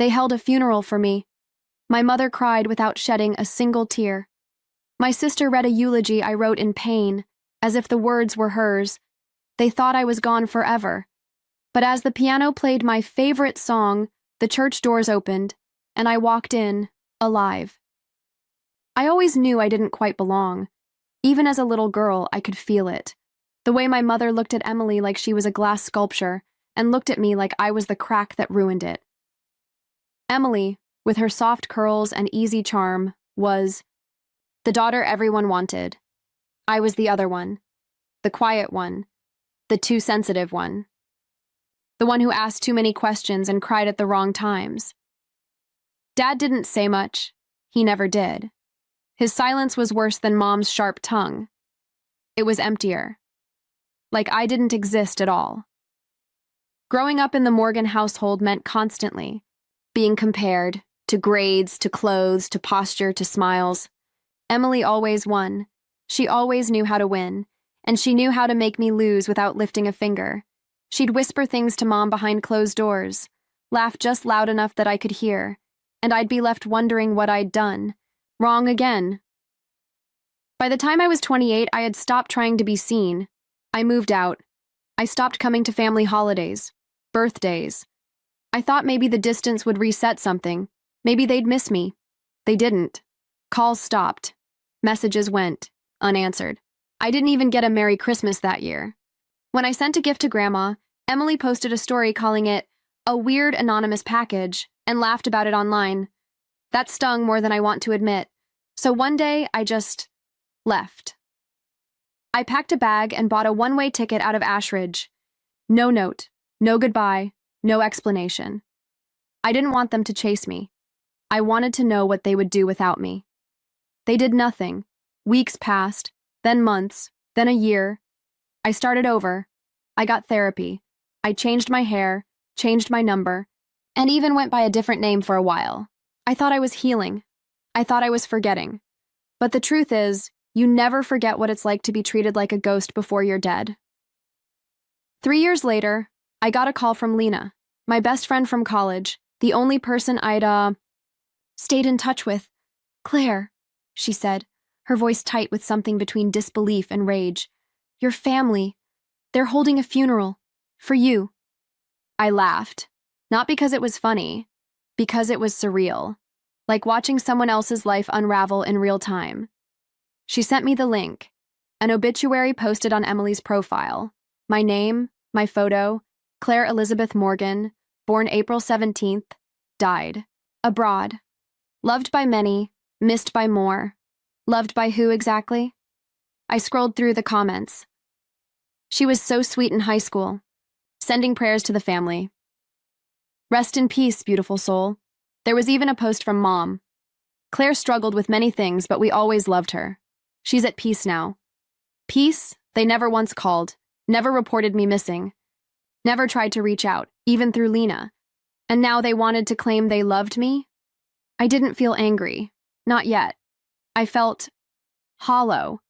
They held a funeral for me. My mother cried without shedding a single tear. My sister read a eulogy I wrote in pain, as if the words were hers. They thought I was gone forever. But as the piano played my favorite song, the church doors opened, and I walked in, alive. I always knew I didn't quite belong. Even as a little girl, I could feel it. The way my mother looked at Emily like she was a glass sculpture, and looked at me like I was the crack that ruined it. Emily, with her soft curls and easy charm, was the daughter everyone wanted. I was the other one, the quiet one, the too sensitive one, the one who asked too many questions and cried at the wrong times. Dad didn't say much. He never did. His silence was worse than Mom's sharp tongue. It was emptier. Like I didn't exist at all. Growing up in the Morgan household meant constantly being compared to grades, to clothes, to posture, to smiles. Emily always won. She always knew how to win, and she knew how to make me lose without lifting a finger. She'd whisper things to Mom behind closed doors, laugh just loud enough that I could hear, and I'd be left wondering what I'd done. Wrong again. By the time I was 28, I had stopped trying to be seen. I moved out. I stopped coming to family holidays, birthdays. I thought maybe the distance would reset something. Maybe they'd miss me. They didn't. Calls stopped. Messages went, unanswered. I didn't even get a Merry Christmas that year. When I sent a gift to Grandma, Emily posted a story calling it a weird anonymous package and laughed about it online. That stung more than I want to admit. So one day, I just left. I packed a bag and bought a one-way ticket out of Ashridge. No note, no goodbye, no explanation. I didn't want them to chase me. I wanted to know what they would do without me. They did nothing. Weeks passed, then months, then a year. I started over. I got therapy. I changed my hair, changed my number, and even went by a different name for a while. I thought I was healing. I thought I was forgetting. But the truth is, you never forget what it's like to be treated like a ghost before you're dead. 3 years later, I got a call from Lena, my best friend from college, the only person I'd, stayed in touch with. "Claire," she said, her voice tight with something between disbelief and rage. "Your family. They're holding a funeral. For you." I laughed. Not because it was funny, because it was surreal. Like watching someone else's life unravel in real time. She sent me the link. An obituary posted on Emily's profile. My name, my photo, Claire Elizabeth Morgan, born April 17th, died. Abroad. Loved by many, missed by more. Loved by who exactly? I scrolled through the comments. She was so sweet in high school. Sending prayers to the family. Rest in peace, beautiful soul. There was even a post from Mom. Claire struggled with many things, but we always loved her. She's at peace now. Peace, they never once called, never reported me missing, never tried to reach out, even through Lena. And now they wanted to claim they loved me? I didn't feel angry. Not yet. I felt hollow.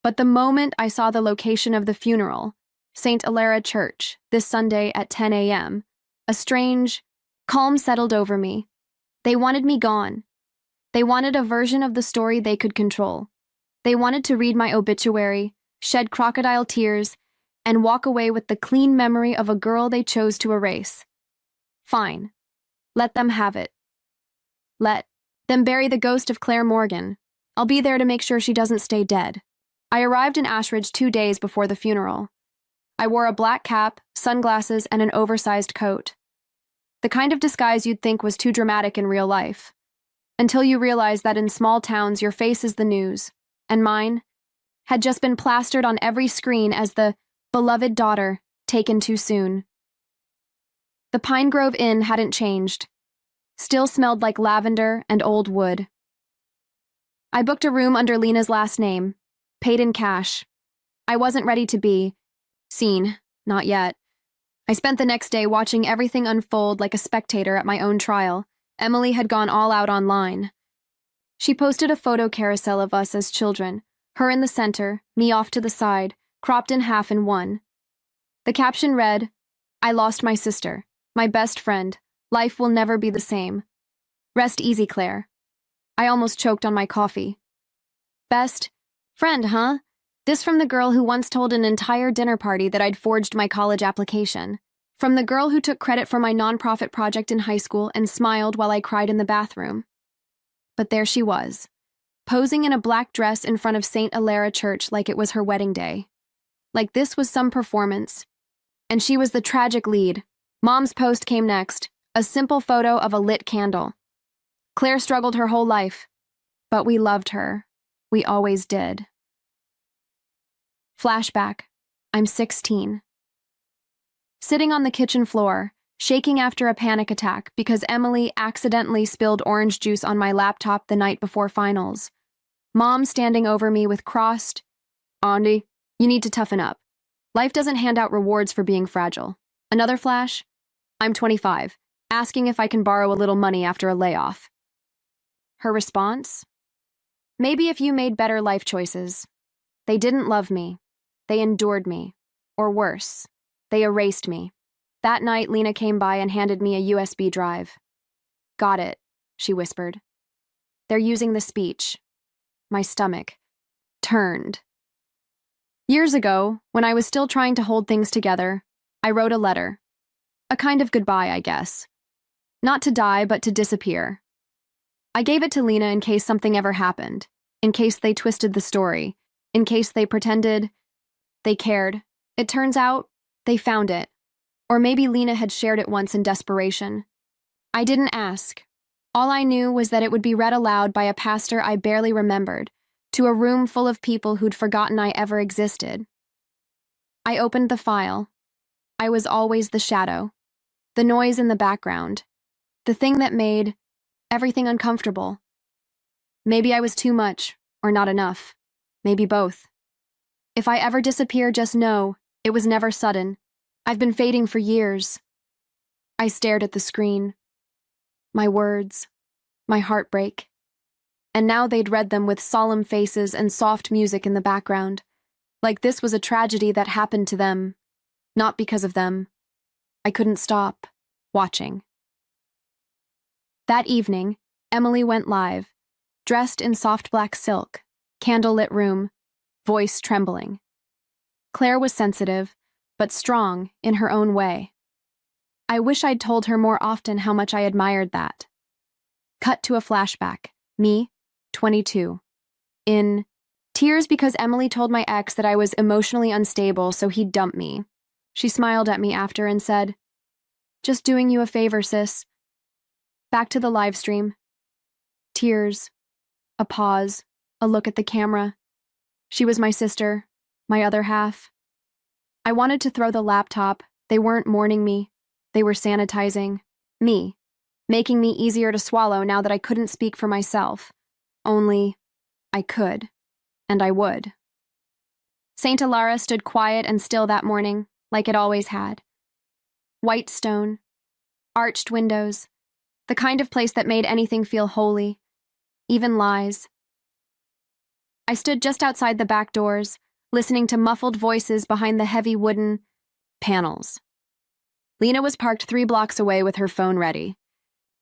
But the moment I saw the location of the funeral, St. Alara Church, this Sunday at 10 a.m., a strange calm settled over me. They wanted me gone. They wanted a version of the story they could control. They wanted to read my obituary, shed crocodile tears, and walk away with the clean memory of a girl they chose to erase. Fine. Let them have it. Let them bury the ghost of Claire Morgan. I'll be there to make sure she doesn't stay dead. I arrived in Ashridge 2 days before the funeral. I wore a black cap, sunglasses, and an oversized coat. The kind of disguise you'd think was too dramatic in real life. Until you realize that in small towns your face is the news, and mine had just been plastered on every screen as the beloved daughter taken too soon. The Pine Grove Inn hadn't changed. Still smelled like lavender and old wood. I booked a room under Lena's last name, paid in cash. I wasn't ready to be seen, not yet. I spent the next day watching everything unfold like a spectator at my own trial. Emily had gone all out online. She posted a photo carousel of us as children, her in the center, me off to the side, cropped in half in one. The caption read, "I lost my sister, my best friend, Life will never be the same. Rest easy, Claire. I almost choked on my coffee. Best friend, huh? This from the girl who once told an entire dinner party that I'd forged my college application. From the girl who took credit for my nonprofit project in high school and smiled while I cried in the bathroom. But there she was, posing in a black dress in front of St. Alara Church like it was her wedding day. Like this was some performance. And she was the tragic lead. Mom's post came next, a simple photo of a lit candle. Claire struggled her whole life, but we loved her. We always did. Flashback. I'm 16. Sitting on the kitchen floor, shaking after a panic attack because Emily accidentally spilled orange juice on my laptop the night before finals. Mom standing over me with crossed, "Andy, you need to toughen up. Life doesn't hand out rewards for being fragile." Another flash. I'm 25, asking if I can borrow a little money after a layoff. Her response? Maybe if you made better life choices. They didn't love me. They endured me. Or worse, they erased me. That night, Lena came by and handed me a USB drive. "Got it," she whispered. "They're using the speech." My stomach turned. Years ago, when I was still trying to hold things together, I wrote a letter. A kind of goodbye, I guess. Not to die, but to disappear. I gave it to Lena in case something ever happened, in case they twisted the story, in case they pretended they cared. It turns out, they found it. Or maybe Lena had shared it once in desperation. I didn't ask. All I knew was that it would be read aloud by a pastor I barely remembered, to a room full of people who'd forgotten I ever existed. I opened the file. I was always the shadow, the noise in the background, the thing that made everything uncomfortable. Maybe I was too much, or not enough. Maybe both. If I ever disappear, just know, it was never sudden. I've been fading for years. I stared at the screen. My words, my heartbreak. And now they'd read them with solemn faces and soft music in the background, like this was a tragedy that happened to them, not because of them. I couldn't stop watching. That evening, Emily went live, dressed in soft black silk, candlelit room, voice trembling. Claire was sensitive, but strong in her own way. I wish I'd told her more often how much I admired that. Cut to a flashback. Me, 22. In tears because Emily told my ex that I was emotionally unstable, so he'd dump me. She smiled at me after and said, "Just doing you a favor, sis." Back to the live stream. Tears. A pause. A look at the camera. She was my sister, my other half. I wanted to throw the laptop. They weren't mourning me. They were sanitizing me, making me easier to swallow now that I couldn't speak for myself. Only I could, and I would. St. Alara stood quiet and still that morning, like it always had. White stone, arched windows, the kind of place that made anything feel holy, even lies. I stood just outside the back doors, listening to muffled voices behind the heavy wooden panels. Lena was parked 3 blocks away with her phone ready.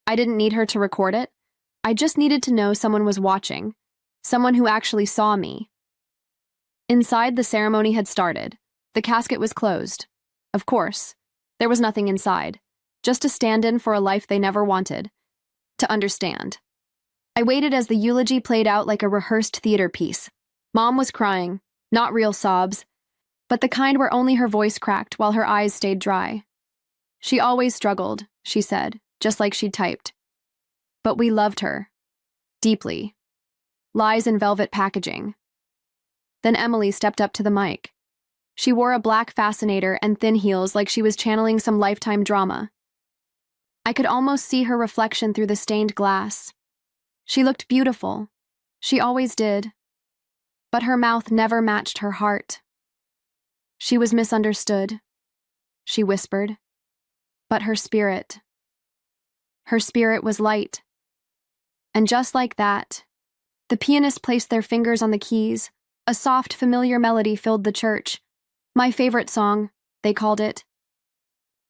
I didn't need her to record it. I just needed to know someone was watching, someone who actually saw me. Inside, the ceremony had started. The casket was closed. Of course, there was nothing inside, just a stand-in for a life they never wanted to understand. I waited as the eulogy played out like a rehearsed theater piece. Mom was crying, not real sobs, but the kind where only her voice cracked while her eyes stayed dry. She always struggled, she said, just like she'd typed. But we loved her. Deeply. Lies in velvet packaging. Then Emily stepped up to the mic. She wore a black fascinator and thin heels like she was channeling some Lifetime drama. I could almost see her reflection through the stained glass. She looked beautiful. She always did. But her mouth never matched her heart. She was misunderstood, she whispered. But her spirit was light. And just like that, the pianist placed their fingers on the keys. A soft, familiar melody filled the church. My favorite song, they called it.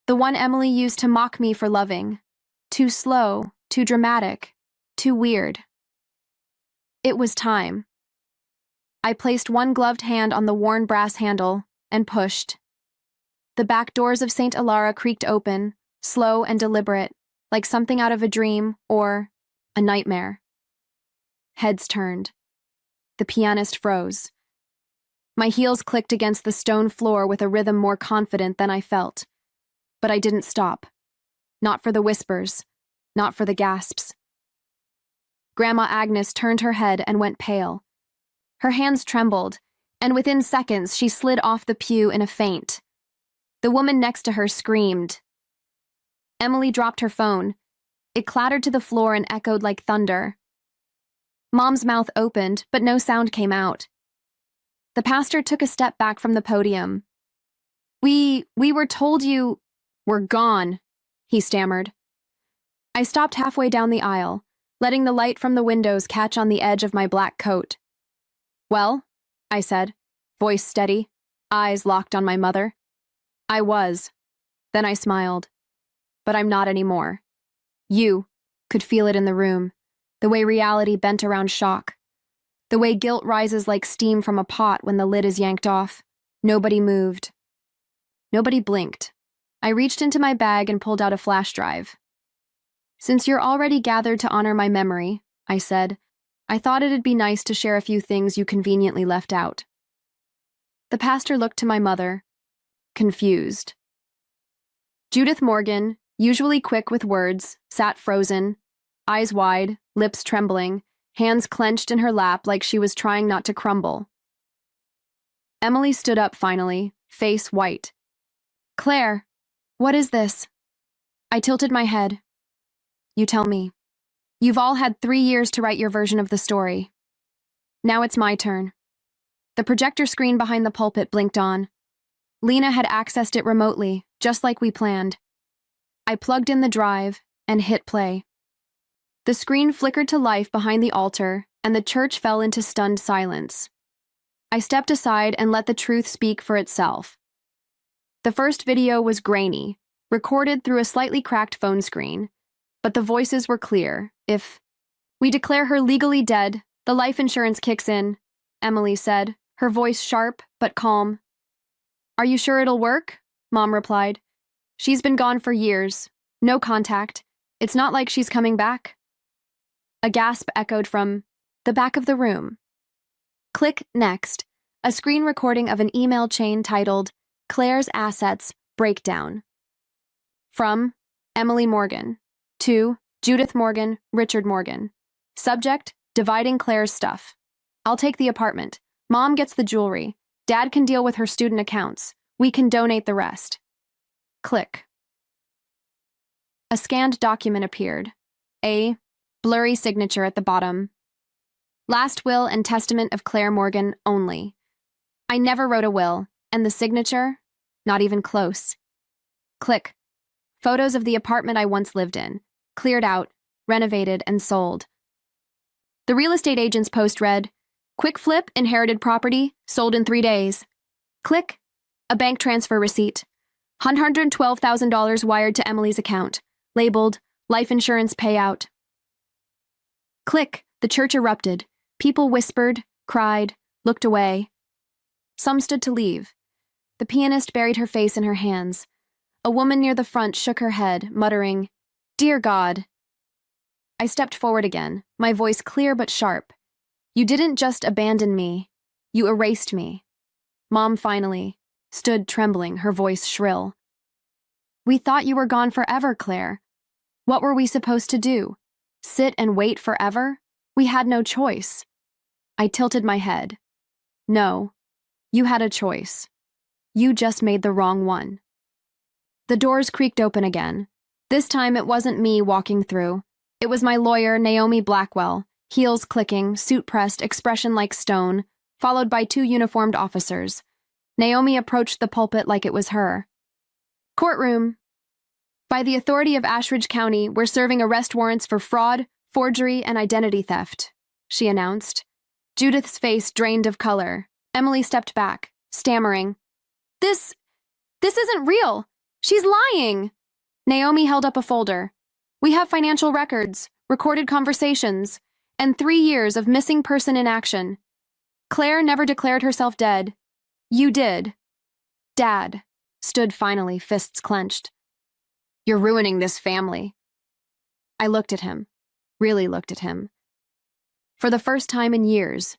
The one Emily used to mock me for loving. Too slow, too dramatic, too weird. It was time. I placed one gloved hand on the worn brass handle and pushed. The back doors of St. Alara creaked open, slow and deliberate, like something out of a dream or a nightmare. Heads turned. The pianist froze. My heels clicked against the stone floor with a rhythm more confident than I felt. But I didn't stop. Not for the whispers, not for the gasps. Grandma Agnes turned her head and went pale. Her hands trembled, and within seconds she slid off the pew in a faint. The woman next to her screamed. Emily dropped her phone. It clattered to the floor and echoed like thunder. Mom's mouth opened, but no sound came out. The pastor took a step back from the podium. We were told you were gone, he stammered. I stopped halfway down the aisle, letting the light from the windows catch on the edge of my black coat. Well, I said, voice steady, eyes locked on my mother. I was. Then I smiled. But I'm not anymore. You could feel it in the room, the way reality bent around shock, the way guilt rises like steam from a pot when the lid is yanked off. Nobody moved. Nobody blinked. I reached into my bag and pulled out a flash drive. Since you're already gathered to honor my memory, I said, I thought it'd be nice to share a few things you conveniently left out. The pastor looked to my mother, confused. Judith Morgan, usually quick with words, sat frozen, eyes wide, lips trembling, hands clenched in her lap like she was trying not to crumble. Emily stood up finally, face white. Claire, what is this? I tilted my head. You tell me. You've all had 3 years to write your version of the story. Now it's my turn. The projector screen behind the pulpit blinked on. Lena had accessed it remotely, just like we planned. I plugged in the drive and hit play. The screen flickered to life behind the altar, and the church fell into stunned silence. I stepped aside and let the truth speak for itself. The first video was grainy, recorded through a slightly cracked phone screen, but the voices were clear. If we declare her legally dead, the life insurance kicks in, Emily said, her voice sharp but calm. Are you sure it'll work? Mom replied. She's been gone for years. No contact. It's not like she's coming back. A gasp echoed from the back of the room. Click next. A screen recording of an email chain titled Claire's Assets Breakdown. From Emily Morgan. To Judith Morgan, Richard Morgan. Subject, dividing Claire's stuff. I'll take the apartment. Mom gets the jewelry. Dad can deal with her student accounts. We can donate the rest. Click. A scanned document appeared. A blurry signature at the bottom. Last will and testament of Claire Morgan only. I never wrote a will, and the signature? Not even close. Click. Photos of the apartment I once lived in. Cleared out, renovated, and sold. The real estate agent's post read, Quick flip, inherited property, sold in 3 days. Click. A bank transfer receipt. $112,000 wired to Emily's account. Labeled, life insurance payout. Click. The church erupted. People whispered, cried, looked away. Some stood to leave. The pianist buried her face in her hands. A woman near the front shook her head, muttering, Dear God. I stepped forward again, my voice clear but sharp. You didn't just abandon me. You erased me. Mom finally stood trembling, her voice shrill. We thought you were gone forever, Claire. What were we supposed to do? Sit and wait forever? We had no choice. I tilted my head. No, you had a choice. You just made the wrong one. The doors creaked open again. This time it wasn't me walking through. It was my lawyer, Naomi Blackwell, heels clicking, suit pressed, expression like stone, followed by 2 uniformed officers. Naomi approached the pulpit like it was her. Courtroom. By the authority of Ashridge County, we're serving arrest warrants for fraud, forgery, and identity theft, she announced. Judith's face drained of color. Emily stepped back, stammering. This isn't real. She's lying. Naomi held up a folder. We have financial records, recorded conversations, and 3 years of missing person inaction. Claire never declared herself dead. You did. Dad stood finally, fists clenched. You're ruining this family. I looked at him, really looked at him. For the first time in years,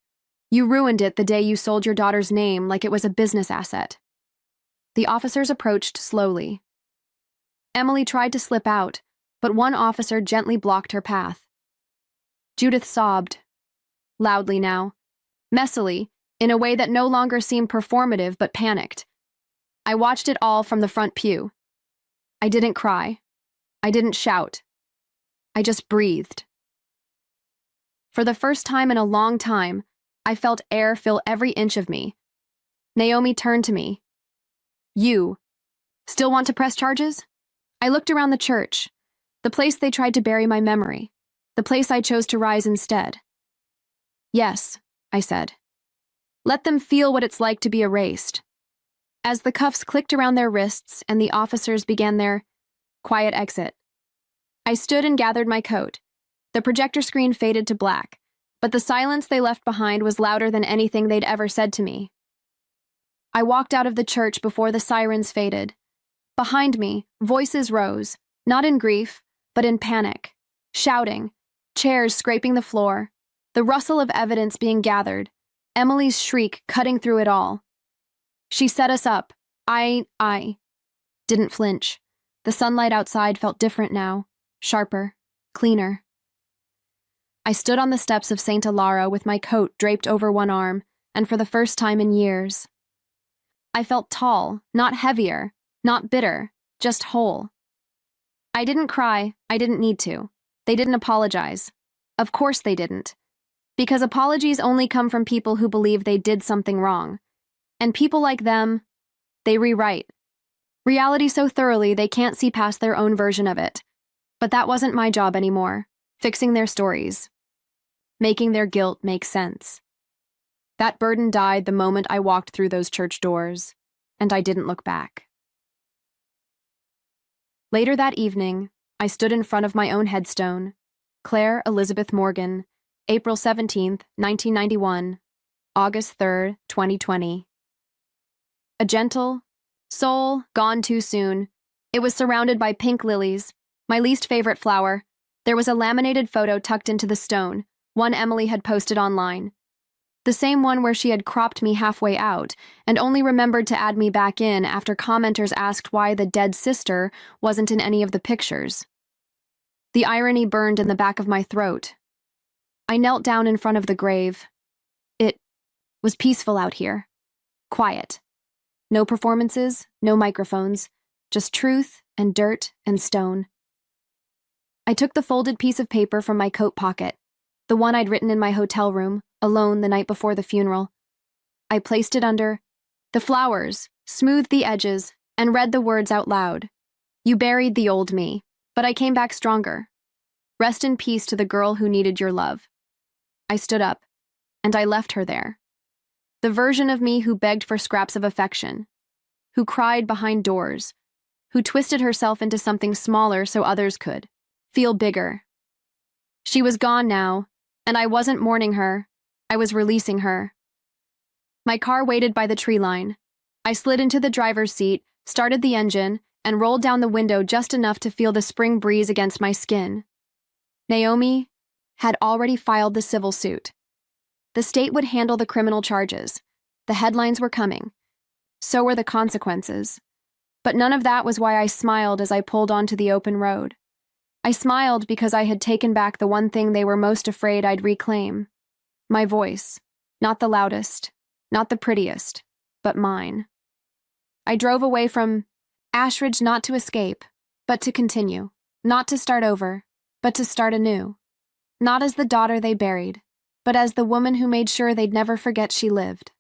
you ruined it the day you sold your daughter's name like it was a business asset. The officers approached slowly. Emily tried to slip out, but one officer gently blocked her path. Judith sobbed, loudly now, messily, in a way that no longer seemed performative but panicked. I watched it all from the front pew. I didn't cry. I didn't shout. I just breathed. For the first time in a long time, I felt air fill every inch of me. Naomi turned to me. You still want to press charges? I looked around the church, the place they tried to bury my memory, the place I chose to rise instead. Yes, I said. Let them feel what it's like to be erased. As the cuffs clicked around their wrists and the officers began their quiet exit, I stood and gathered my coat. The projector screen faded to black, but the silence they left behind was louder than anything they'd ever said to me. I walked out of the church before the sirens faded. Behind me, voices rose, not in grief, but in panic, shouting, chairs scraping the floor, the rustle of evidence being gathered, Emily's shriek cutting through it all. She set us up. I didn't flinch. The sunlight outside felt different now, sharper, cleaner. I stood on the steps of St. Alara with my coat draped over one arm, and for the first time in years, I felt tall, not heavier, not bitter, just whole. I didn't cry, I didn't need to. They didn't apologize. Of course they didn't. Because apologies only come from people who believe they did something wrong. And people like them, they rewrite reality so thoroughly they can't see past their own version of it. But that wasn't my job anymore, fixing their stories, making their guilt make sense. That burden died the moment I walked through those church doors, and I didn't look back. Later that evening, I stood in front of my own headstone, Claire Elizabeth Morgan, April 17th, 1991, August 3rd, 2020. A gentle soul gone too soon. It was surrounded by pink lilies, my least favorite flower. There was a laminated photo tucked into the stone, one Emily had posted online. The same one where she had cropped me halfway out and only remembered to add me back in after commenters asked why the dead sister wasn't in any of the pictures. The irony burned in the back of my throat. I knelt down in front of the grave. It was peaceful out here. Quiet. No performances, no microphones, just truth and dirt and stone. I took the folded piece of paper from my coat pocket, the one I'd written in my hotel room, alone the night before the funeral. I placed it under the flowers, smoothed the edges, and read the words out loud. You buried the old me, but I came back stronger. Rest in peace to the girl who needed your love. I stood up, and I left her there. The version of me who begged for scraps of affection, who cried behind doors, who twisted herself into something smaller so others could feel bigger. She was gone now, and I wasn't mourning her. I was releasing her. My car waited by the tree line. I slid into the driver's seat, started the engine, and rolled down the window just enough to feel the spring breeze against my skin. Naomi had already filed the civil suit. The state would handle the criminal charges. The headlines were coming. So were the consequences. But none of that was why I smiled as I pulled onto the open road. I smiled because I had taken back the one thing they were most afraid I'd reclaim. My voice. Not the loudest, not the prettiest, but mine. I drove away from Ashridge not to escape, but to continue. Not to start over, but to start anew. Not as the daughter they buried, but as the woman who made sure they'd never forget she lived.